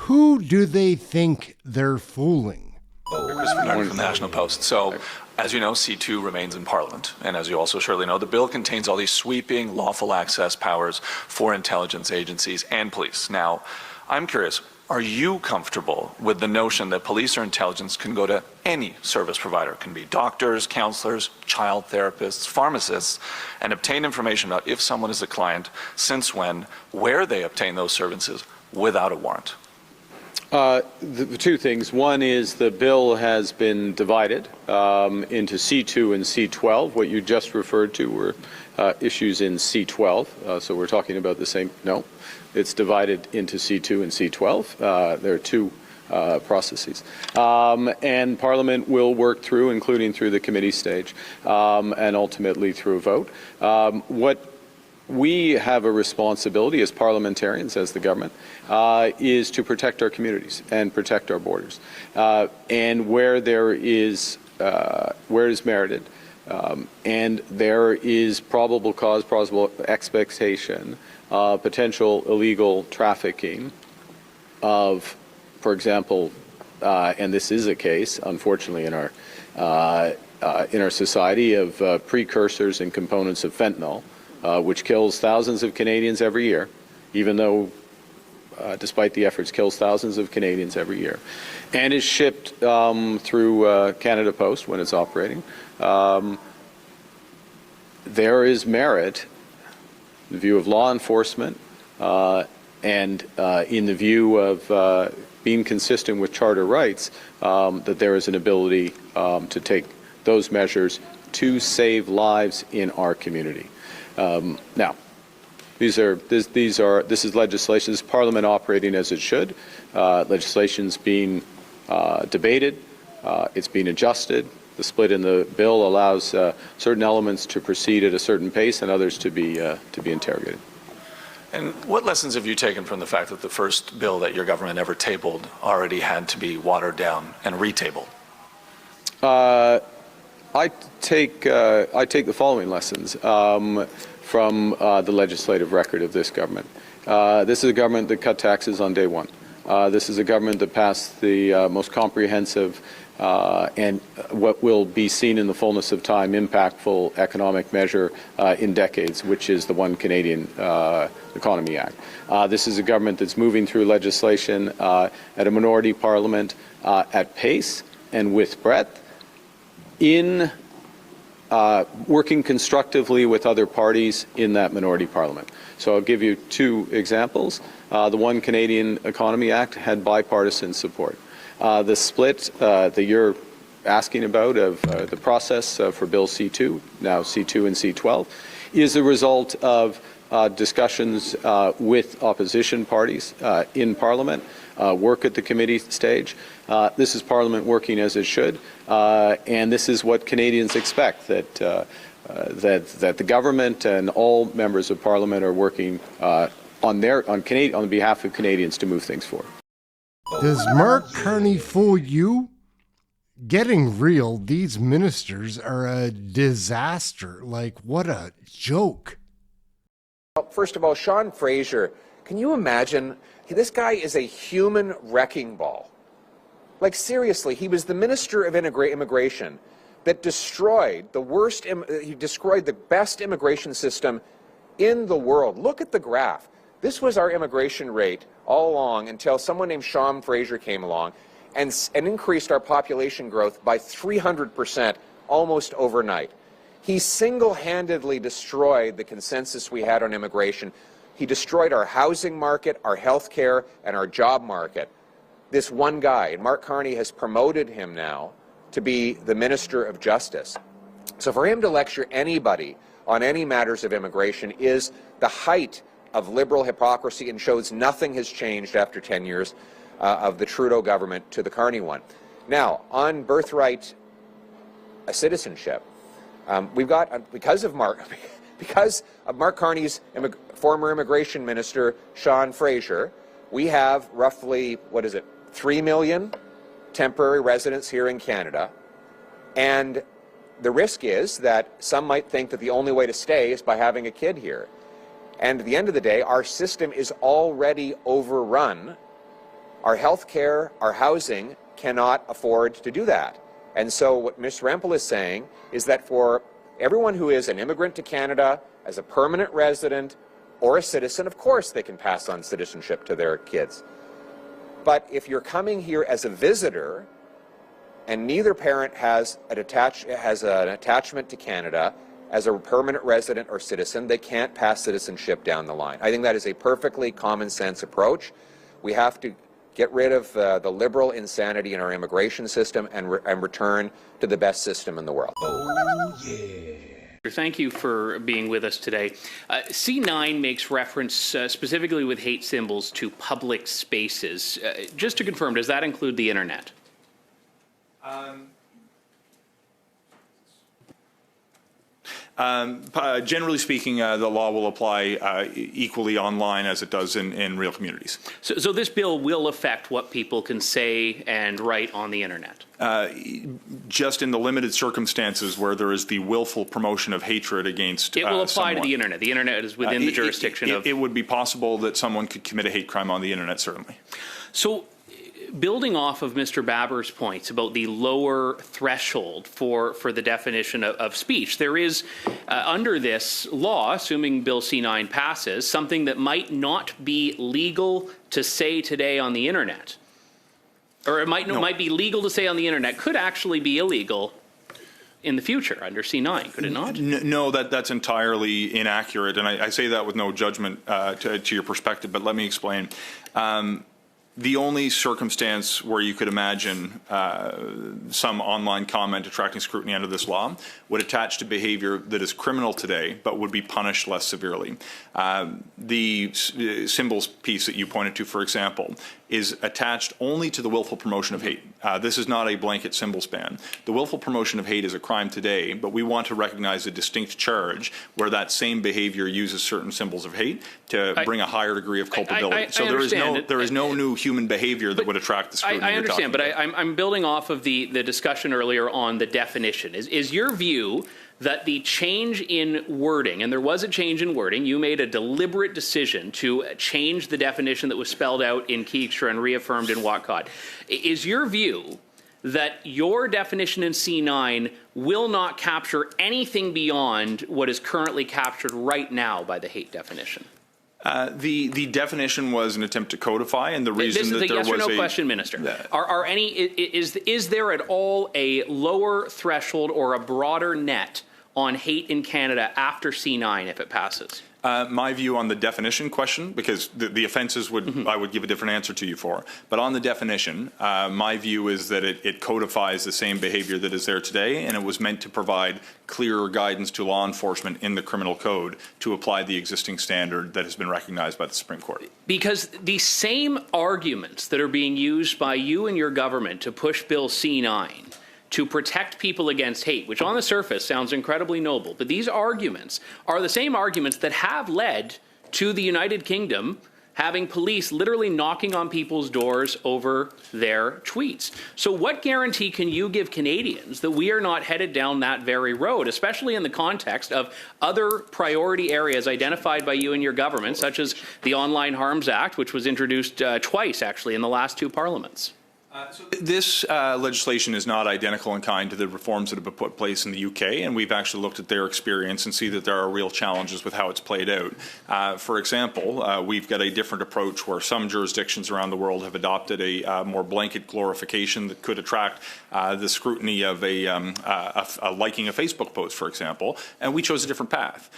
Who do they think they're fooling? Christopher from the National Post. So, as you know, C2 remains in Parliament. And as you also surely know, the bill contains all these sweeping lawful access powers for intelligence agencies and police. Now, I'm curious, are you comfortable with the notion that police or intelligence can go to any service provider, it can be doctors, counselors, child therapists, pharmacists, and obtain information about if someone is a client, since when, where they obtain those services without a warrant? The two things. One is the bill has been divided into C2 and C12. What you just referred to were issues in C12. So we're talking about the same. No, it's divided into C2 and C12. There are two processes. And Parliament will work through, including through the committee stage, and ultimately through a vote. What we have a responsibility as parliamentarians, as the government, is to protect our communities and protect our borders. And where there is, where it is merited, and there is probable cause, plausible expectation, potential illegal trafficking of, for example, and this is a case, unfortunately, in our society, of precursors and components of fentanyl, which kills thousands of Canadians every year, even though, despite the efforts, kills thousands of Canadians every year, and is shipped through Canada Post when it's operating. There is merit, in the view of law enforcement, and in the view of being consistent with charter rights, that there is an ability to take those measures to save lives in our community. Now, this is legislation. This is Parliament operating as it should. Legislation's being debated. It's being adjusted. The split in the bill allows certain elements to proceed at a certain pace and others to be interrogated. And what lessons have you taken from the fact that the first bill that your government ever tabled already had to be watered down and retabled? I take the following lessons from the legislative record of this government. This is a government that cut taxes on day one. This is a government that passed the most comprehensive and what will be seen in the fullness of time impactful economic measure in decades, which is the One Canadian Economy Act. This is a government that's moving through legislation at a minority parliament at pace and with breadth, in working constructively with other parties in that minority parliament. So I'll give you two examples. The One Canadian Economy Act had bipartisan support. The split that you're asking about of the process for Bill C2, now C2 and C12, is a result of discussions with opposition parties in Parliament, work at the committee stage. This is Parliament working as it should, and this is what Canadians expect, that the government and all members of Parliament are working on behalf of Canadians to move things forward. Does Mark Carney fool you? Getting real, these ministers are a disaster. Like, what a joke. First of all, Sean Fraser, can you imagine? This guy is a human wrecking ball. Like, seriously, he was the Minister of Immigration that destroyed he destroyed the best immigration system in the world. Look at the graph. This was our immigration rate all along until someone named Sean Fraser came along and increased our population growth by 300% almost overnight. He single-handedly destroyed the consensus we had on immigration. He destroyed our housing market, our health care, and our job market. This one guy, and Mark Carney has promoted him now to be the Minister of Justice. So for him to lecture anybody on any matters of immigration is the height of liberal hypocrisy and shows nothing has changed after 10 years of the Trudeau government to the Carney one. Now, on birthright citizenship, we've got, because of Mark Carney's former immigration minister, Sean Fraser, we have roughly, 3 million temporary residents here in Canada, and the risk is that some might think that the only way to stay is by having a kid here. And at the end of the day, our system is already overrun Our health care, our housing cannot afford to do that. And so what Ms. Rempel is saying is that for everyone who is an immigrant to Canada, as a permanent resident or a citizen, of course they can pass on citizenship to their kids. But if you're coming here as a visitor and neither parent has an attachment to Canada as a permanent resident or citizen, they can't pass citizenship down the line. I think that is a perfectly common sense approach. We have to get rid of the liberal insanity in our immigration system and return to the best system in the world. Oh, yeah. Thank you for being with us today. C9 makes reference specifically with hate symbols to public spaces. Just to confirm, does that include the internet? Generally speaking, the law will apply equally online as it does in real communities. So this bill will affect what people can say and write on the internet? Just in the limited circumstances where there is the willful promotion of hatred against it will apply someone. To the internet. The internet is within the jurisdiction of... It would be possible that someone could commit a hate crime on the internet, certainly. So, building off of Mr. Baber's points about the lower threshold for the definition of speech, there is, under this law, assuming Bill C9 passes, something that might not be legal to say today on the internet. Or it might be legal to say on the internet, could actually be illegal in the future under C9, could it not? No, that's entirely inaccurate, and I say that with no judgment to your perspective, but let me explain. The only circumstance where you could imagine some online comment attracting scrutiny under this law would attach to behavior that is criminal today but would be punished less severely. The symbols piece that you pointed to, for example, is attached only to the willful promotion of hate. This is not a blanket symbols ban. The willful promotion of hate is a crime today, but we want to recognize a distinct charge where that same behavior uses certain symbols of hate to bring a higher degree of culpability. So there is no new human behavior that would attract the scrutiny. I understand, but I'm building off of the discussion earlier on the definition. Is your view that the change in wording, and there was a change in wording, you made a deliberate decision to change the definition that was spelled out in Keekstra and reaffirmed in Watcott. Is your view that your definition in C9 will not capture anything beyond what is currently captured right now by the hate definition? The definition was an attempt to codify, and the reason this is that a there yes was or no question, Minister. Is there at all a lower threshold or a broader net on hate in Canada after C9 if it passes? My view on the definition question, because the offences I would give a different answer to you for, but on the definition, my view is that it codifies the same behaviour that is there today, and it was meant to provide clearer guidance to law enforcement in the criminal code to apply the existing standard that has been recognised by the Supreme Court. Because the same arguments that are being used by you and your government to push Bill C9 to protect people against hate, which on the surface sounds incredibly noble, but these arguments are the same arguments that have led to the United Kingdom having police literally knocking on people's doors over their tweets. So what guarantee can you give Canadians that we are not headed down that very road, especially in the context of other priority areas identified by you and your government, such as the Online Harms Act, which was introduced twice, actually, in the last two parliaments? This legislation is not identical in kind to the reforms that have been put in place in the UK, and we've actually looked at their experience and see that there are real challenges with how it's played out. For example, we've got a different approach where some jurisdictions around the world have adopted a more blanket glorification that could attract the scrutiny of a liking a Facebook post, for example, and we chose a different path.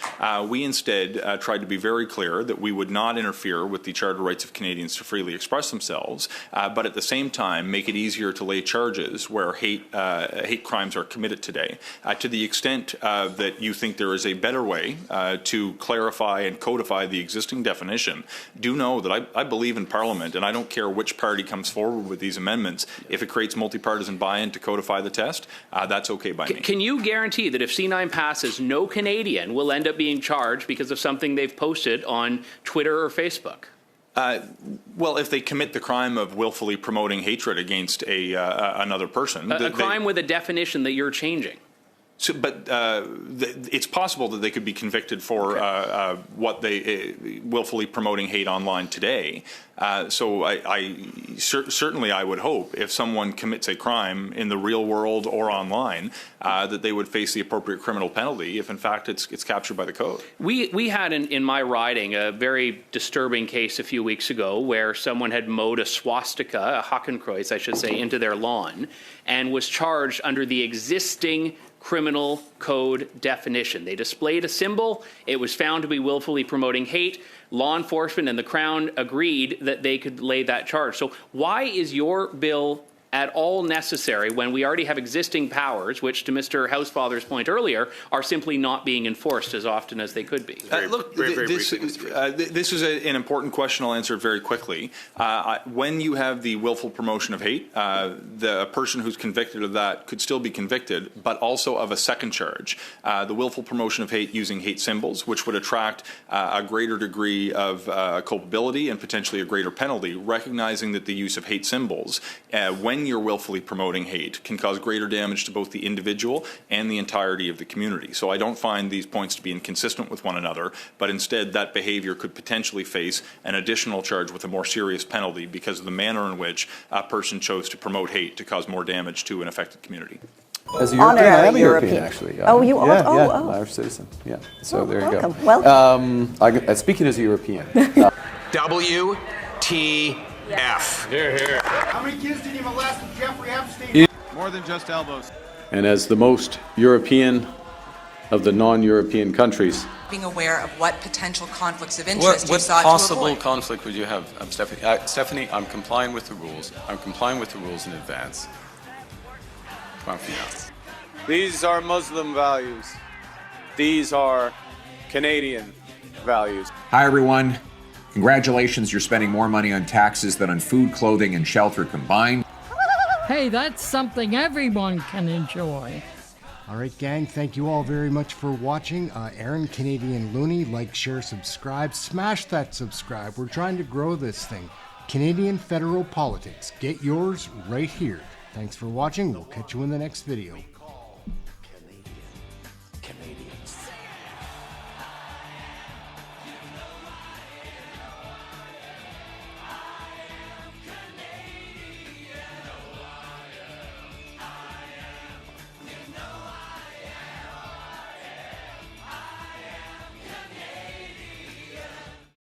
We instead tried to be very clear that we would not interfere with the charter rights of Canadians to freely express themselves, but at the same time make it easier to lay charges where hate crimes are committed today. To the extent that you think there is a better way to clarify and codify the existing definition, do know that I believe in Parliament, and I don't care which party comes forward with these amendments. If it creates multi-partisan buy-in to codify the test, that's okay by me. Can you guarantee that if C9 passes, no Canadian will end up being charged because of something they've posted on Twitter or Facebook? Well, if they commit the crime of willfully promoting hatred against another person. A crime with a definition that you're changing. So, but it's possible that they could be convicted for what they willfully promoting hate online today. So certainly I would hope if someone commits a crime in the real world or online that they would face the appropriate criminal penalty if in fact it's captured by the code. We had in my riding a very disturbing case a few weeks ago where someone had mowed a swastika, a Hakenkreuz I should say, into their lawn and was charged under the existing criminal code definition. They displayed a symbol. It was found to be willfully promoting hate. Law enforcement and the Crown agreed that they could lay that charge. So why is your bill at all necessary when we already have existing powers, which, to Mr. Housefather's point earlier, are simply not being enforced as often as they could be? Look, this is an important question. I'll answer it very quickly. When you have the willful promotion of hate, the person who's convicted of that could still be convicted, but also of a second charge, the willful promotion of hate using hate symbols, which would attract a greater degree of culpability and potentially a greater penalty, recognizing that the use of hate symbols, when you're willfully promoting hate, can cause greater damage to both the individual and the entirety of the community. So I don't find these points to be inconsistent with one another, but instead that behavior could potentially face an additional charge with a more serious penalty because of the manner in which a person chose to promote hate to cause more damage to an affected community. As a European, I am a European, European. actually. Oh, you are? Yeah, Oh, yeah, oh. I'm Irish citizen. Yeah, so there you welcome. go. Welcome. Speaking as a European. WTF. How many kids did you molest with Jeffrey Epstein? More than just elbows. And as the most European of the non-European countries, being aware of what potential conflicts of interest you What sought possible to avoid. conflict would you have, Stephanie? Stephanie, I'm complying with the rules. I'm complying with the rules in advance. Confiance. these are Muslim values. These are Canadian values. Hi, everyone. Congratulations, you're spending more money on taxes than on food, clothing, and shelter combined. Hey, that's something everyone can enjoy. All right, gang, thank you all very much for watching. Aaron, Canadian Looney, like, share, subscribe. Smash that subscribe. We're trying to grow this thing. Canadian Federal Politics. Get yours right here. Thanks for watching. We'll catch you in the next video.